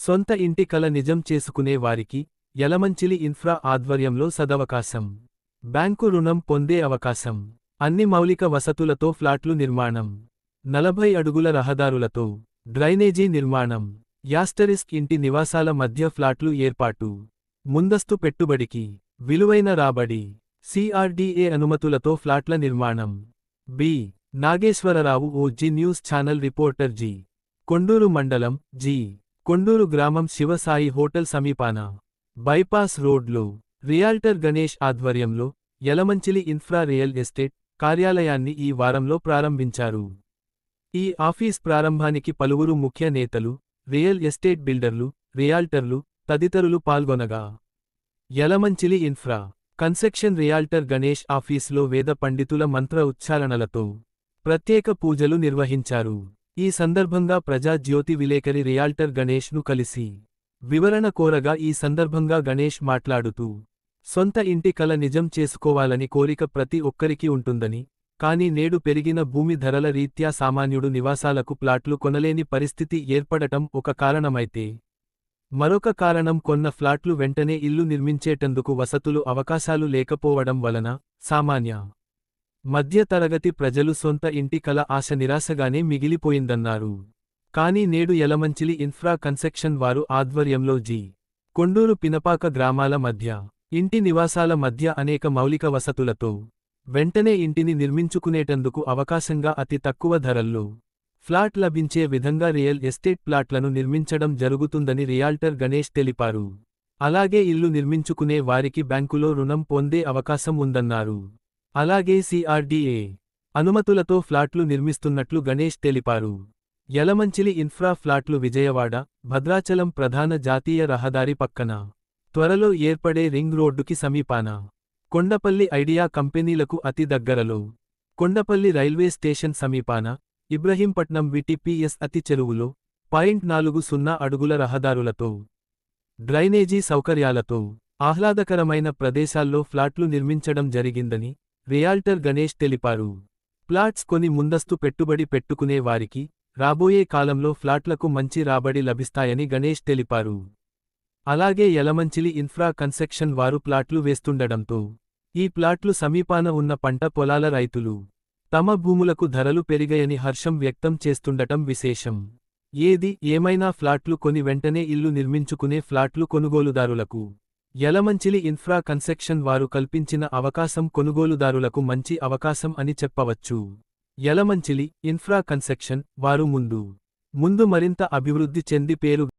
సొంత ఇంటి కల నిజం చేసుకునే వారికి యలమంచిలి ఇన్ఫ్రా ఆధ్వర్యంలో సదవకాశం. బ్యాంకు రుణం పొందే అవకాశం. అన్ని మౌలిక వసతులతో ఫ్లాట్లు నిర్మాణం. 40 అడుగుల రహదారులతో డ్రైనేజీ నిర్మాణం. యాస్టరిస్క్ ఇంటి నివాసాల మధ్య ఫ్లాట్లు ఏర్పాటు. ముందస్తు పెట్టుబడికి విలువైన రాబడి. CRDA అనుమతులతో ఫ్లాట్ల నిర్మాణం. B. Nageswararao Zee news channel reporter G. Konduru మండలం జి. కొండూరు గ్రామం శివసాయి హోటల్ సమీపాన బైపాస్ రోడ్లో రియాల్టర్ గణేష్ ఆధ్వర్యంలో యలమంచిలి ఇన్ఫ్రా రియల్ ఎస్టేట్ కార్యాలయాన్ని ఈ వారంలో ప్రారంభించారు. ఈ ఆఫీస్ ప్రారంభానికి పలువురు ముఖ్య నేతలు, రియల్ ఎస్టేట్ బిల్డర్లు, రియాల్టర్లు తదితరులు పాల్గొనగా Yalamanchili infra construction realtor Ganesh ఆఫీసులో వేద పండితుల మంత్ర ఉచ్చారణలతో ప్రత్యేక పూజలు నిర్వహించారు. ఈ సందర్భంగా ప్రజాజ్యోతి విలేకరి రియాల్టర్ గణేష్ను కలిసి వివరణ కోరగా ఈ సందర్భంగా గణేష్ మాట్లాడుతూ, సొంత ఇంటి కల నిజం చేసుకోవాలని కోరిక ప్రతి ఒక్కరికి ఉంటుందని, కానీ నేడు పెరిగిన భూమి ధరల రీత్యా సామాన్యుడు నివాసాలకు ప్లాట్లు కొనలేని పరిస్థితి ఏర్పడటం ఒక కారణమైతే, మరొక కారణం కొన్న ఫ్లాట్లు వెంటనే ఇల్లు నిర్మించేటందుకు వసతులు అవకాశాలు లేకపోవడం వలన సామాన్య మధ్యతరగతి ప్రజలు సొంత ఇంటి కల ఆశ నిరాశగానే మిగిలిపోయిందన్నారు. కానీ నేడు యలమంచిలి ఇన్ఫ్రా కన్స్ట్రక్షన్ వారు ఆధ్వర్యంలో జి. కొండూరు పినపాక గ్రామాల మధ్య ఇంటి నివాసాల మధ్య అనేక మౌలిక వసతులతో వెంటనే ఇంటిని నిర్మించుకునేటందుకు అవకాశంగా అతి తక్కువ ధరల్లో ఫ్లాట్ లభించే విధంగా రియల్ ఎస్టేట్ ప్లాట్లను నిర్మించడం జరుగుతుందని రియాల్టర్ గణేష్ తెలిపారు. అలాగే ఇల్లు నిర్మించుకునే వారికి బ్యాంకులో రుణం పొందే అవకాశం ఉందన్నారు. అలాగే CRDA అనుమతులతో ఫ్లాట్లు నిర్మిస్తున్నట్లు గణేష్ తెలిపారు. యలమంచిలి ఇన్ఫ్రా ఫ్లాట్లు విజయవాడ, భద్రాచలం ప్రధాన జాతీయ రహదారి పక్కన, త్వరలో ఏర్పడే రింగ్ రోడ్డుకి సమీపాన, కొండపల్లి ఐడియా కంపెనీలకు అతి దగ్గరలో, కొండపల్లి రైల్వే స్టేషన్ సమీపాన, ఇబ్రహీంపట్నం VTPS అతి చెరువులో, 0.40 అడుగుల రహదారులతో, డ్రైనేజీ సౌకర్యాలతో, ఆహ్లాదకరమైన ప్రదేశాల్లో ఫ్లాట్లు నిర్మించడం జరిగిందని రియాల్టర్ గణేష్ తెలిపారు. ప్లాట్స్ కొని ముందస్తు పెట్టుబడి పెట్టుకునే వారికి రాబోయే కాలంలో ఫ్లాట్లకు మంచి రాబడి లభిస్తాయని గణేష్ తెలిపారు. అలాగే యలమంచిలి ఇన్ఫ్రా కన్స్ట్రక్షన్ వారు ప్లాట్లు వేస్తుండడంతో ఈ ప్లాట్లు సమీపాన ఉన్న పంట పొలాల రైతులు తమ భూములకు ధరలు పెరిగాయని హర్షం వ్యక్తం చేస్తుండటం విశేషం. ఏది ఏమైనా ఫ్లాట్లు కొని వెంటనే ఇల్లు నిర్మించుకునే ఫ్లాట్లు కొనుగోలుదారులకు యలమంచిలి ఇన్ఫ్రా కన్స్ట్రక్షన్ వారు కల్పించిన అవకాశం కొనుగోలుదారులకు మంచి అవకాశం అని చెప్పవచ్చు. యలమంచిలి ఇన్ఫ్రా కన్స్ట్రక్షన్ వారు ముందు మరింత అభివృద్ధి చెంది పేరు